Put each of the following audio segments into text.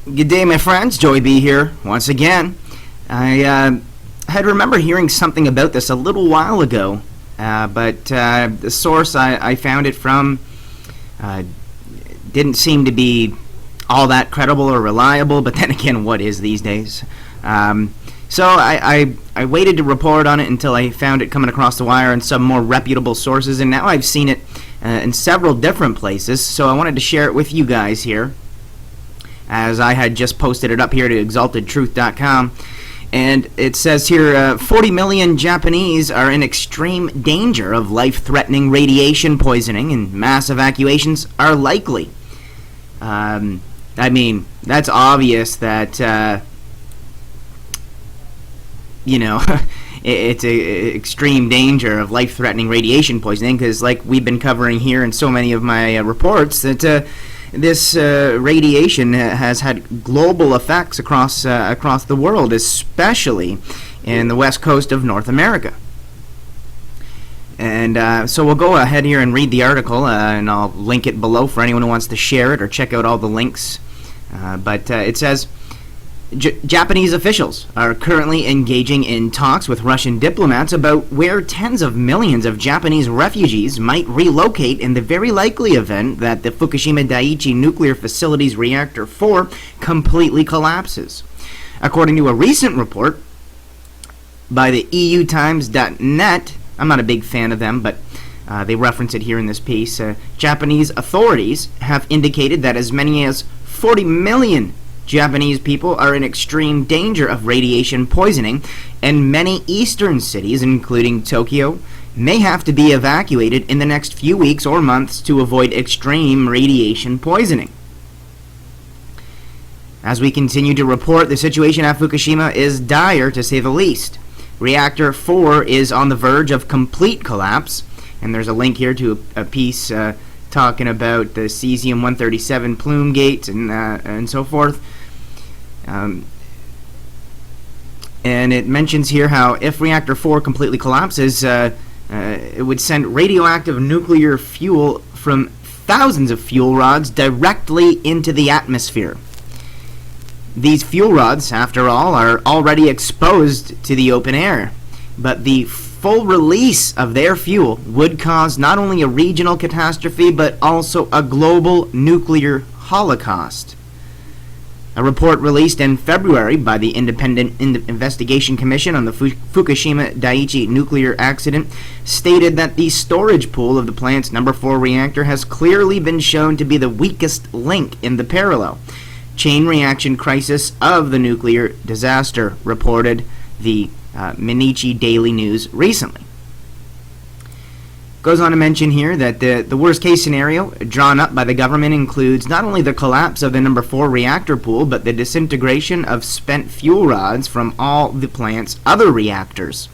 Good day, my friends. Joey B here once again. I had remember hearing something about this a little while ago, but the source I found it from didn't seem to be all that credible or reliable. But then again, what is these days? So I waited to report on it until I found it coming across the wire in some more reputable sources, and now I've seen it in several different places. So I wanted to share it with you guys here, as I had just posted it up here to exaltedtruth.com. And it says here, 40 million Japanese are in extreme danger of life-threatening radiation poisoning, and mass evacuations are likely. I mean, that's obvious that, it's a extreme danger of life-threatening radiation poisoning, because like we've been covering here in so many of my reports, that this radiation has had global effects across the world, especially in the west coast of North America. And so we'll go ahead here and read the article, and I'll link it below for anyone who wants to share it or check out all the links. But it says, Japanese officials are currently engaging in talks with Russian diplomats about where tens of millions of Japanese refugees might relocate in the very likely event that the Fukushima Daiichi nuclear facility's reactor 4 completely collapses. According to a recent report by the EUTimes.net, I'm not a big fan of them, but they reference it here in this piece, Japanese authorities have indicated that as many as 40 million Japanese people are in extreme danger of radiation poisoning, and many eastern cities, including Tokyo, may have to be evacuated in the next few weeks or months to avoid extreme radiation poisoning. As we continue to report, the situation at Fukushima is dire, to say the least. Reactor 4 is on the verge of complete collapse, and there's a link here to a piece talking about the cesium-137 plume gate and so forth. And it mentions here how if reactor 4 completely collapses, it would send radioactive nuclear fuel from thousands of fuel rods directly into the atmosphere. These fuel rods, after all, are already exposed to the open air, but the full release of their fuel would cause not only a regional catastrophe, but also a global nuclear holocaust. A report released in February by the Independent Investigation Commission on the Fukushima Daiichi nuclear accident stated that the storage pool of the plant's number 4 reactor has clearly been shown to be the weakest link in the parallel chain reaction crisis of the nuclear disaster, reported the Mainichi Daily News recently. Goes on to mention here that the worst case scenario drawn up by the government includes not only the collapse of the number 4 reactor pool, but the disintegration of spent fuel rods from all the plant's other reactors.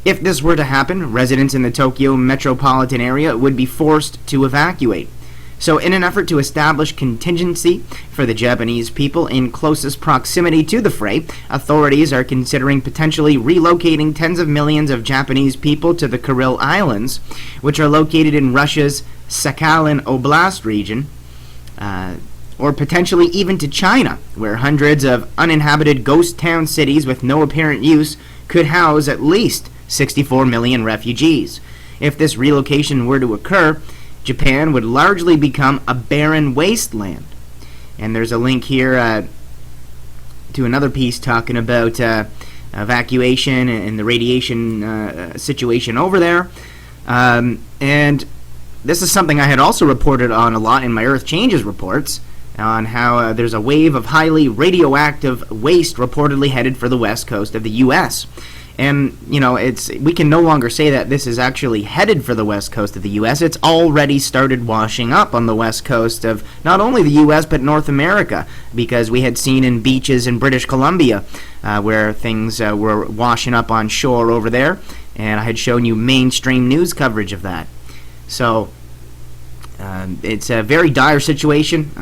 If this were to happen, residents in the Tokyo metropolitan area would be forced to evacuate. So in an effort to establish contingency for the Japanese people in closest proximity to the fray, authorities are considering potentially relocating tens of millions of Japanese people to the Kuril Islands, which are located in Russia's Sakhalin Oblast region, or potentially even to China, where hundreds of uninhabited ghost town cities with no apparent use could house at least 64 million refugees. If this relocation were to occur, Japan would largely become a barren wasteland. And there's a link here to another piece talking about evacuation and the radiation situation over there. And this is something I had also reported on a lot in my Earth Changes reports, on how there's a wave of highly radioactive waste reportedly headed for the west coast of the U.S. And, we can no longer say that this is actually headed for the west coast of the U.S. It's already started washing up on the west coast of not only the U.S. but North America, because we had seen in beaches in British Columbia where things were washing up on shore over there, and I had shown you mainstream news coverage of that. So it's a very dire situation,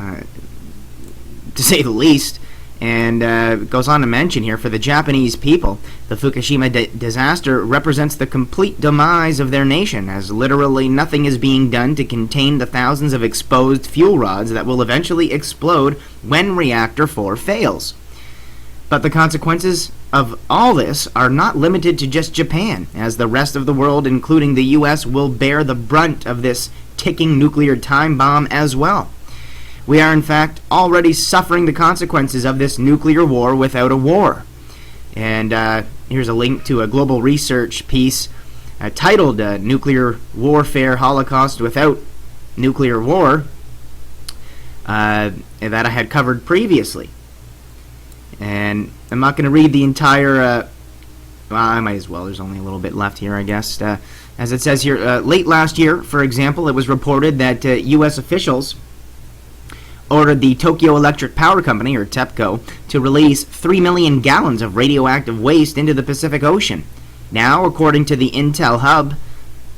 to say the least. And it goes on to mention here, for the Japanese people, the Fukushima disaster represents the complete demise of their nation, as literally nothing is being done to contain the thousands of exposed fuel rods that will eventually explode when Reactor 4 fails. But the consequences of all this are not limited to just Japan, as the rest of the world, including the U.S., will bear the brunt of this ticking nuclear time bomb as well. We are, in fact, already suffering the consequences of this nuclear war without a war. And here's a link to a global research piece titled Nuclear Warfare Holocaust Without Nuclear War that I had covered previously. And I'm not going to read the entire... well, I might as well. There's only a little bit left here, I guess. As it says here, late last year, for example, it was reported that U.S. officials ordered the Tokyo Electric Power Company, or TEPCO, to release 3 million gallons of radioactive waste into the Pacific Ocean. Now, according to the Intel Hub,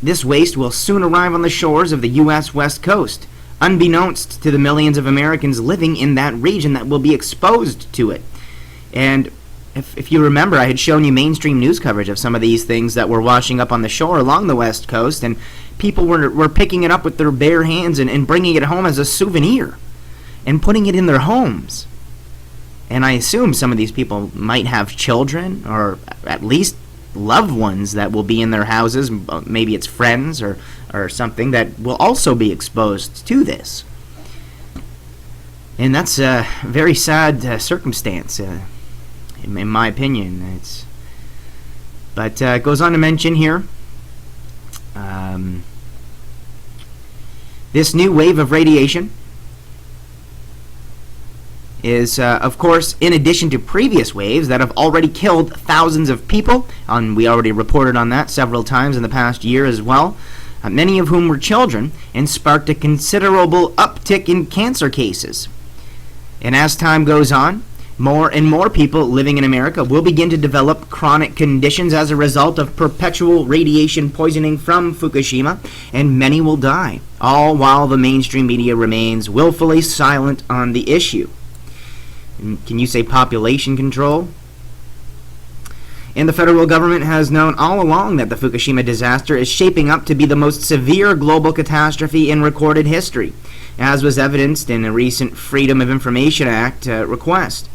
this waste will soon arrive on the shores of the U.S. West Coast, unbeknownst to the millions of Americans living in that region that will be exposed to it. And if you remember, I had shown you mainstream news coverage of some of these things that were washing up on the shore along the West Coast, and people were picking it up with their bare hands and bringing it home as a souvenir and putting it in their homes. And I assume some of these people might have children, or at least loved ones that will be in their houses. Maybe it's friends or something that will also be exposed to this. And that's a very sad circumstance, in my opinion. But it goes on to mention here, this new wave of radiation is, of course, in addition to previous waves that have already killed thousands of people, and we already reported on that several times in the past year as well, many of whom were children, and sparked a considerable uptick in cancer cases. And as time goes on, more and more people living in America will begin to develop chronic conditions as a result of perpetual radiation poisoning from Fukushima, and many will die, all while the mainstream media remains willfully silent on the issue. Can you say population control? And the federal government has known all along that the Fukushima disaster is shaping up to be the most severe global catastrophe in recorded history, as was evidenced in a recent Freedom of Information Act request.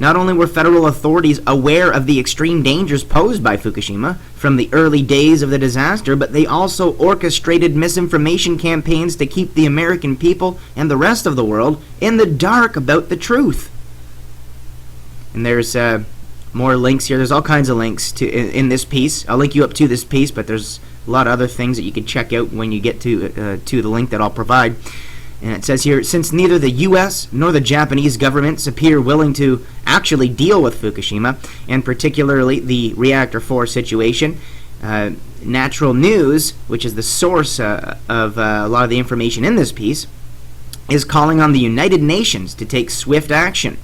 Not only were federal authorities aware of the extreme dangers posed by Fukushima from the early days of the disaster, but they also orchestrated misinformation campaigns to keep the American people and the rest of the world in the dark about the truth. And there's more links here. There's all kinds of links in this piece. I'll link you up to this piece, but there's a lot of other things that you can check out when you get to the link that I'll provide. And it says here, since neither the U.S. nor the Japanese governments appear willing to actually deal with Fukushima, and particularly the Reactor 4 situation, Natural News, which is the source of a lot of the information in this piece, is calling on the United Nations to take swift action.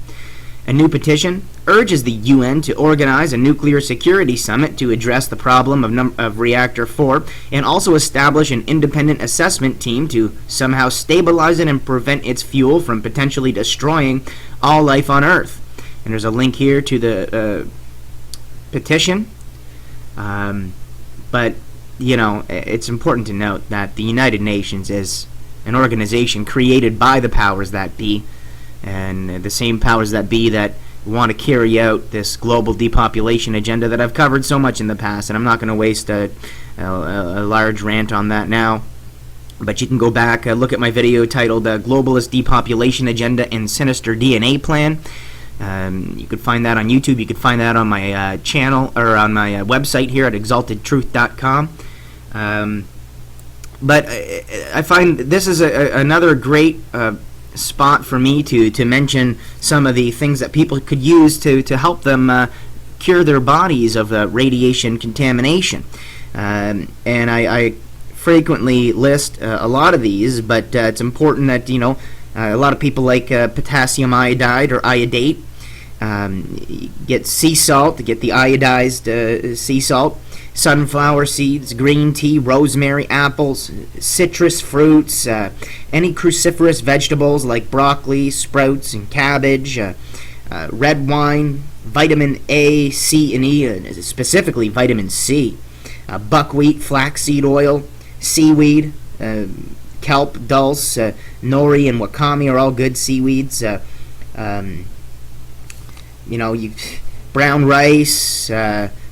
A new petition urges the UN to organize a nuclear security summit to address the problem of Reactor 4, and also establish an independent assessment team to somehow stabilize it and prevent its fuel from potentially destroying all life on Earth. And there's a link here to the petition. But, you know, it's important to note that the United Nations is an organization created by the powers that be, and the same powers that be that want to carry out this global depopulation agenda that I've covered so much in the past, and I'm not going to waste a large rant on that now. But you can go back, look at my video titled Globalist Depopulation Agenda and Sinister DNA Plan. You could find that on YouTube. You could find that on my channel, or on my website here at exaltedtruth.com. But I find this is another great spot for me to mention some of the things that people could use to help them cure their bodies of radiation contamination. And I frequently list a lot of these, but it's important that, you know, a lot of people like potassium iodide or iodate. Get sea salt, get the iodized sea salt, sunflower seeds, green tea, rosemary, apples, citrus fruits, any cruciferous vegetables like broccoli, sprouts, and cabbage, red wine, vitamin A, C, and E, specifically vitamin C, buckwheat, flaxseed oil, seaweed, kelp, dulse, nori, and wakame are all good seaweeds. Brown rice,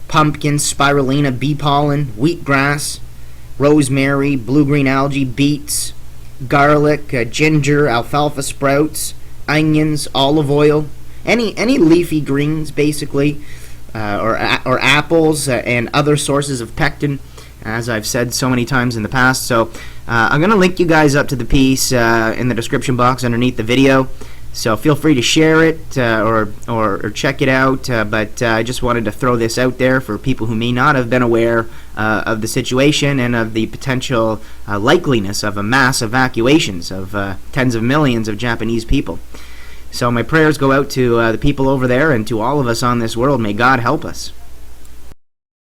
pumpkin, spirulina, bee pollen, wheatgrass, rosemary, blue-green algae, beets, garlic, ginger, alfalfa sprouts, onions, olive oil, any leafy greens, basically, or apples, and other sources of pectin, as I've said so many times in the past. So I'm going to link you guys up to the piece in the description box underneath the video. So feel free to share it or check it out. But I just wanted to throw this out there for people who may not have been aware of the situation and of the potential likeliness of a mass evacuations of tens of millions of Japanese people. So my prayers go out to the people over there and to all of us on this world. May God help us.